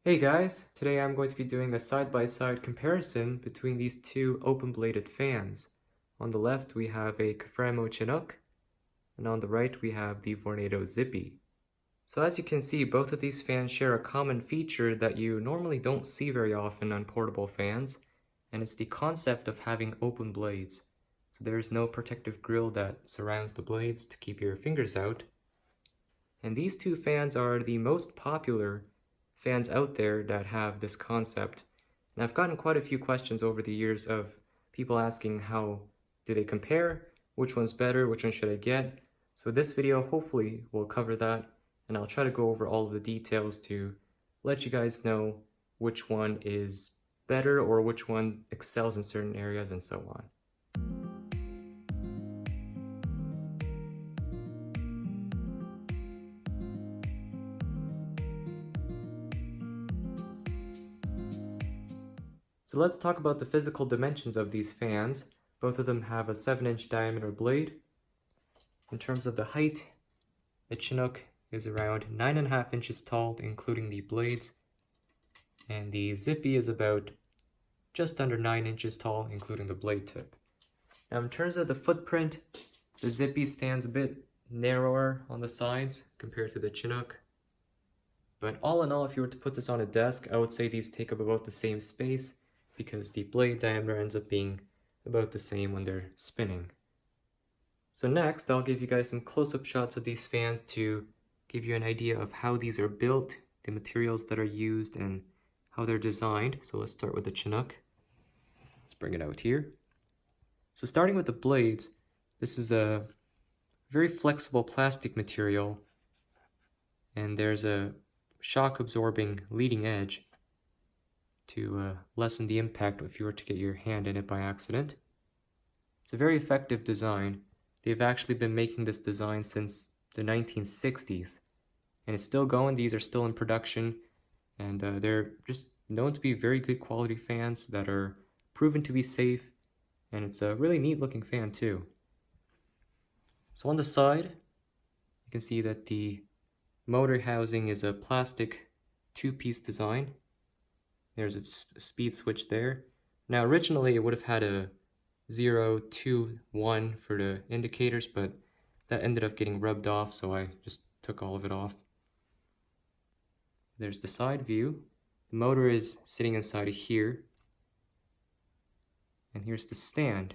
Hey guys, today I'm going to be doing a side-by-side comparison between these two open-bladed fans. On the left we have a Caframo Chinook, and on the right we have the Vornado Zippi. So as you can see, both of these fans share a common feature that you normally don't see very often on portable fans, and it's the concept of having open blades. So there's no protective grille that surrounds the blades to keep your fingers out. And these two fans are the most popular fans out there that have this concept. And I've gotten quite a few questions over the years of people asking how do they compare, which one's better, which one should I get. So this video hopefully will cover that, and I'll try to go over all of the details to let you guys know which one is better or which one excels in certain areas and so on. So let's talk about the physical dimensions of these fans. Both of them have a 7-inch diameter blade. In terms of the height, the Chinook is around 9.5 inches tall, including the blades, and the Zippi is about just under 9 inches tall, including the blade tip. Now in terms of the footprint, the Zippi stands a bit narrower on the sides compared to the Chinook. But all in all, if you were to put this on a desk, I would say these take up about the same space, because the blade diameter ends up being about the same when they're spinning. So next, I'll give you guys some close-up shots of these fans to give you an idea of how these are built, the materials that are used, and how they're designed. So let's start with the Chinook. Let's bring it out here. So starting with the blades, this is a very flexible plastic material, and there's a shock-absorbing leading edge to lessen the impact if you were to get your hand in it by accident. It's a very effective design. They've actually been making this design since the 1960s, and it's still going. These are still in production, and they're just known to be very good quality fans that are proven to be safe, and it's a really neat looking fan too. So on the side, you can see that the motor housing is a plastic two-piece design. There's its speed switch there. Now originally it would have had a 0, 2, 1 for the indicators, but that ended up getting rubbed off, so I just took all of it off. There's the side view. The motor is sitting inside of here. And here's the stand.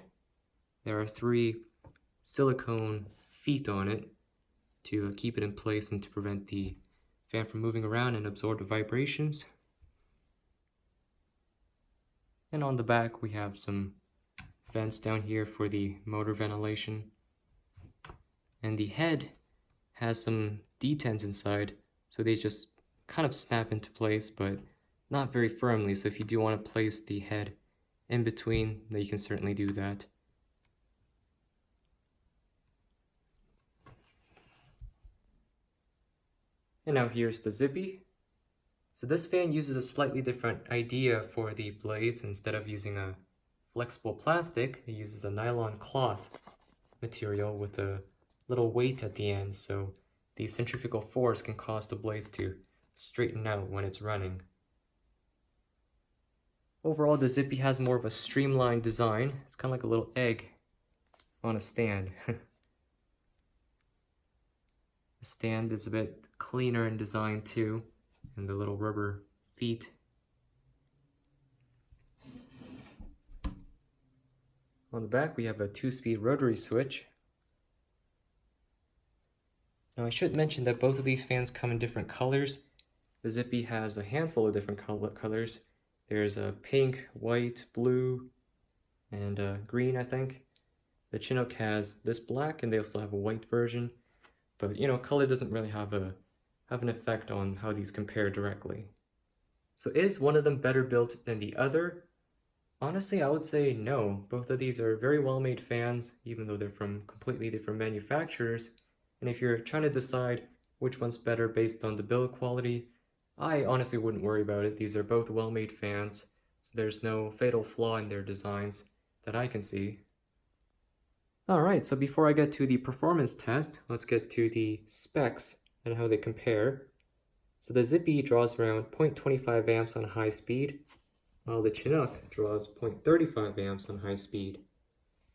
There are 3 silicone feet on it to keep it in place and to prevent the fan from moving around and absorb the vibrations. And on the back we have some vents down here for the motor ventilation. And the head has some detents inside, so they just kind of snap into place, but not very firmly. So if you do want to place the head in between, then you can certainly do that. And now here's the Zippi. So this fan uses a slightly different idea for the blades. Instead of using a flexible plastic, it uses a nylon cloth material with a little weight at the end, so the centrifugal force can cause the blades to straighten out when it's running. Overall, the Zippi has more of a streamlined design. It's kind of like a little egg on a stand. The stand is a bit cleaner in design too, and the little rubber feet. On the back we have a 2-speed rotary switch. Now I should mention that both of these fans come in different colors. The Zippi has a handful of different colors. There's a pink, white, blue, and green, I think. The Chinook has this black, and they also have a white version. But you know, color doesn't really have an effect on how these compare directly. So is one of them better built than the other? Honestly, I would say no. Both of these are very well made fans, even though they're from completely different manufacturers. And if you're trying to decide which one's better based on the build quality, I honestly wouldn't worry about it. These are both well made fans, so there's no fatal flaw in their designs that I can see. Alright, so before I get to the performance test, let's get to the specs and how they compare. So the Zippi draws around 0.25 amps on high speed, while the Chinook draws 0.35 amps on high speed.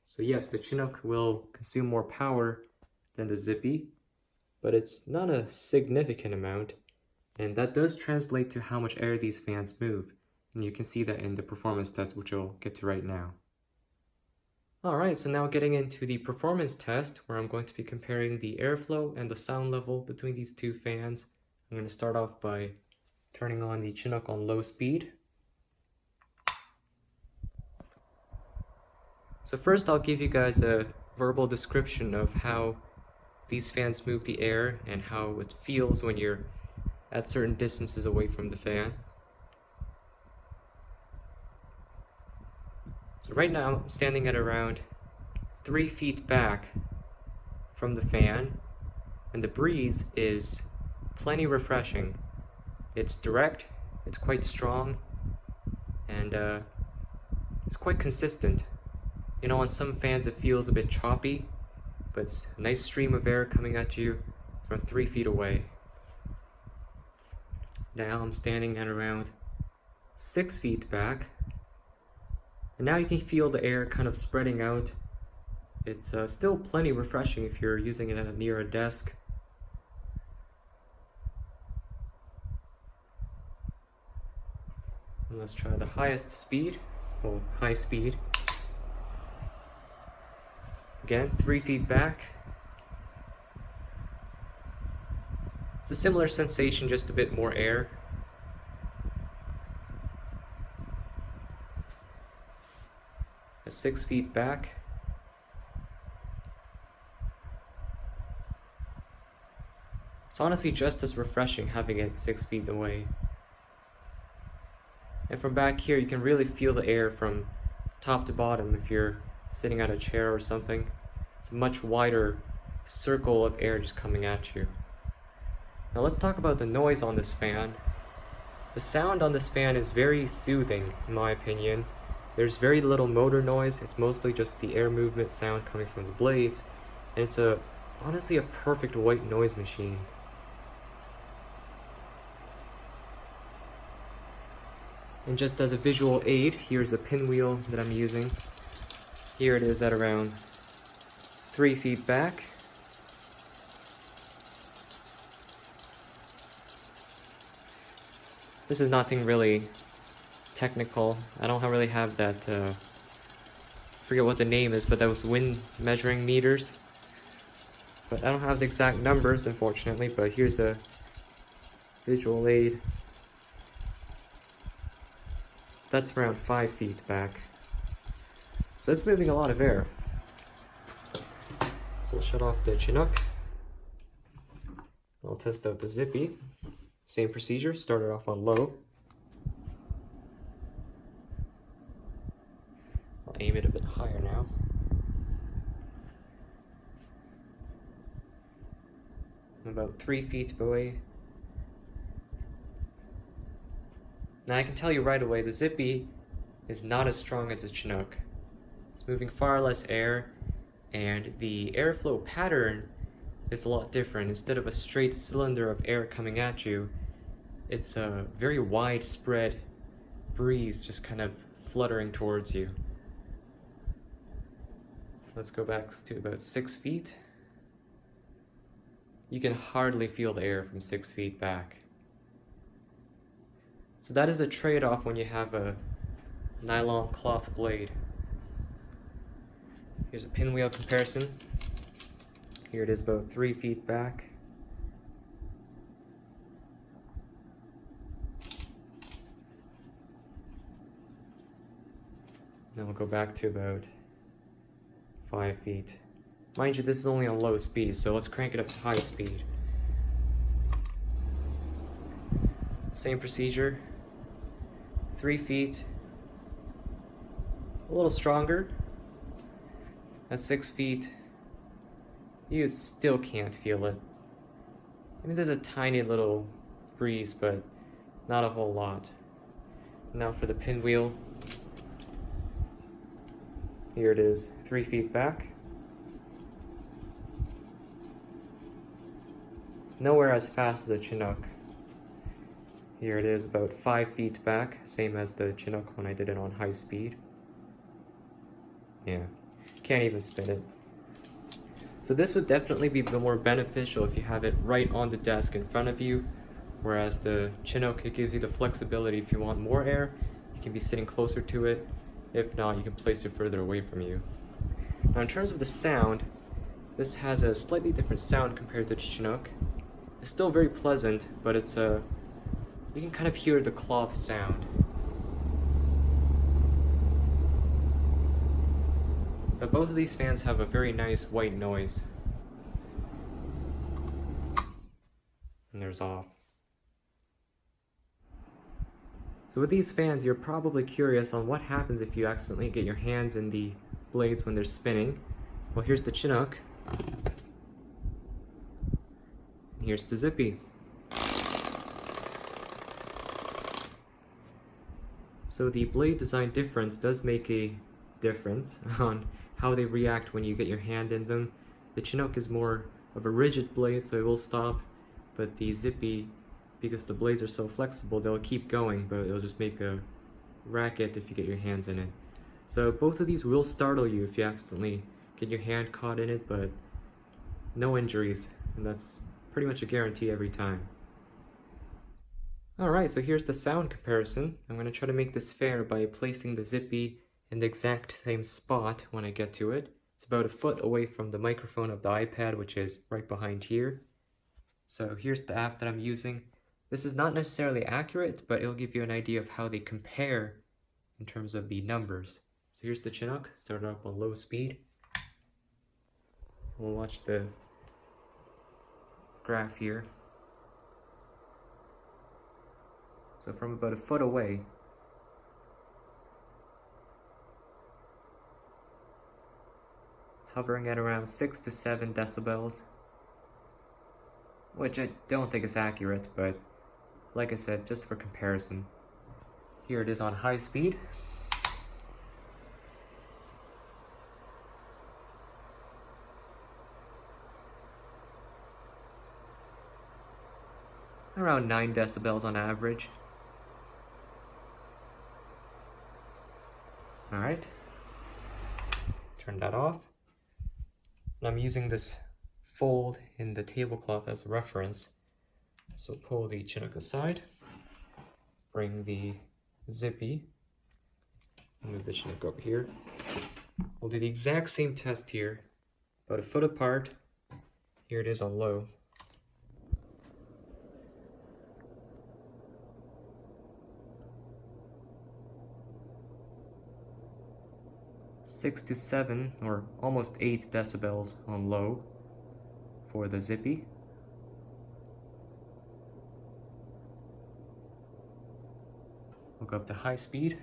So yes, the Chinook will consume more power than the Zippi, but it's not a significant amount, and that does translate to how much air these fans move, and you can see that in the performance test, which we'll get to right now. Alright, so now getting into the performance test, where I'm going to be comparing the airflow and the sound level between these two fans. I'm going to start off by turning on the Chinook on low speed. So first I'll give you guys a verbal description of how these fans move the air and how it feels when you're at certain distances away from the fan. So right now I'm standing at around 3 feet back from the fan, and the breeze is plenty refreshing. It's direct, it's quite strong, and it's quite consistent. You know, on some fans it feels a bit choppy, but it's a nice stream of air coming at you from 3 feet away. Now I'm standing at around 6 feet back, and now you can feel the air kind of spreading out. It's still plenty refreshing if you're using it near a desk. And let's try the highest speed, well, high speed. Again, 3 feet back. It's a similar sensation, just a bit more air. At 6 feet back. It's honestly just as refreshing having it 6 feet away. And from back here, you can really feel the air from top to bottom if you're sitting on a chair or something. It's a much wider circle of air just coming at you. Now let's talk about the noise on this fan. The sound on this fan is very soothing, in my opinion. There's very little motor noise. It's mostly just the air movement sound coming from the blades, and it's honestly a perfect white noise machine. And just as a visual aid, here's the pinwheel that I'm using. Here it is at around 3 feet back. This is nothing really technical. I don't really have that, I forget what the name is, but those wind measuring meters. But I don't have the exact numbers, unfortunately, but here's a visual aid. So that's around 5 feet back. So it's moving a lot of air. So we'll shut off the Chinook. I'll test out the Zippi. Same procedure, start it off on low. I'll aim it a bit higher now. I'm about 3 feet away. Now I can tell you right away, the Zippi is not as strong as the Chinook. It's moving far less air, and the airflow pattern is a lot different. Instead of a straight cylinder of air coming at you, it's a very widespread breeze just kind of fluttering towards you. Let's go back to about 6 feet. You can hardly feel the air from 6 feet back. So that is a trade-off when you have a nylon cloth blade. Here's a pinwheel comparison. Here it is about 3 feet back. Then we'll go back to about 5 feet. Mind you, this is only on low speed, so let's crank it up to high speed. Same procedure. 3 feet. A little stronger. At 6 feet, you still can't feel it. I mean, there's a tiny little breeze, but not a whole lot. Now for the pinwheel. Here it is, 3 feet back. Nowhere as fast as the Chinook. Here it is about 5 feet back, same as the Chinook when I did it on high speed. Yeah, can't even spin it. So this would definitely be more beneficial if you have it right on the desk in front of you, whereas the Chinook, it gives you the flexibility. If you want more air, you can be sitting closer to it. If not, you can place it further away from you. Now in terms of the sound, this has a slightly different sound compared to the Chinook. It's still very pleasant, but it's you can kind of hear the cloth sound. But both of these fans have a very nice white noise. And there's off. So with these fans, you're probably curious on what happens if you accidentally get your hands in the blades when they're spinning. Well, here's the Chinook. And here's the Zippi. So the blade design difference does make a difference on how they react when you get your hand in them. The Chinook is more of a rigid blade, so it will stop, but the Zippi, because the blades are so flexible, they'll keep going, but it'll just make a racket if you get your hands in it. So both of these will startle you if you accidentally get your hand caught in it, but no injuries, and that's pretty much a guarantee every time. Alright, so here's the sound comparison. I'm going to try to make this fair by placing the Zippi in the exact same spot when I get to it. It's about a foot away from the microphone of the iPad, which is right behind here. So here's the app that I'm using. This is not necessarily accurate, but it'll give you an idea of how they compare in terms of the numbers. So here's the Chinook, started up on low speed. We'll watch the graph here. So from about a foot away, it's hovering at around 6 to 7 decibels, which I don't think is accurate, but like I said, just for comparison. Here it is on high speed. Around 9 decibels on average. Alright, turn that off. And I'm using this fold in the tablecloth as a reference. So pull the Chinook aside, bring the Zippi, move the Chinook over here. We'll do the exact same test here, about a foot apart. Here it is on low. Six to 7 or almost 8 decibels on low for the Zippi. We'll go up to high speed.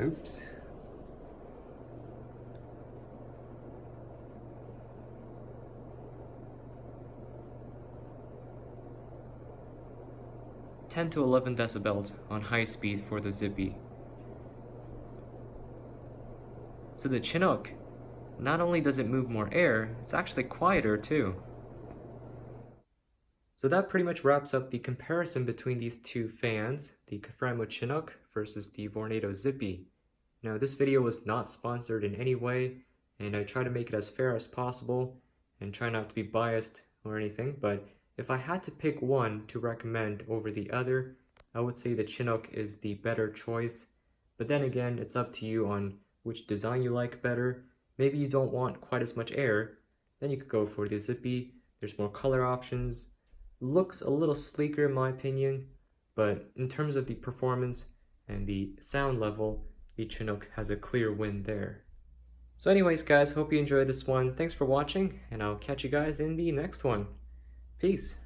Oops. (10 to 11 decibels on high speed for the Zippi. So the Chinook, not only does it move more air, it's actually quieter too. So that pretty much wraps up the comparison between these two fans, the Caframo Chinook versus the Vornado Zippi. Now this video was not sponsored in any way, and I try to make it as fair as possible and try not to be biased or anything, but if I had to pick one to recommend over the other, I would say the Chinook is the better choice. But then again, it's up to you on which design you like better. Maybe you don't want quite as much air, then you could go for the Zippi. There's more color options. Looks a little sleeker in my opinion, but in terms of the performance and the sound level, the Chinook has a clear win there. So anyways guys, hope you enjoyed this one. Thanks for watching, and I'll catch you guys in the next one. Peace.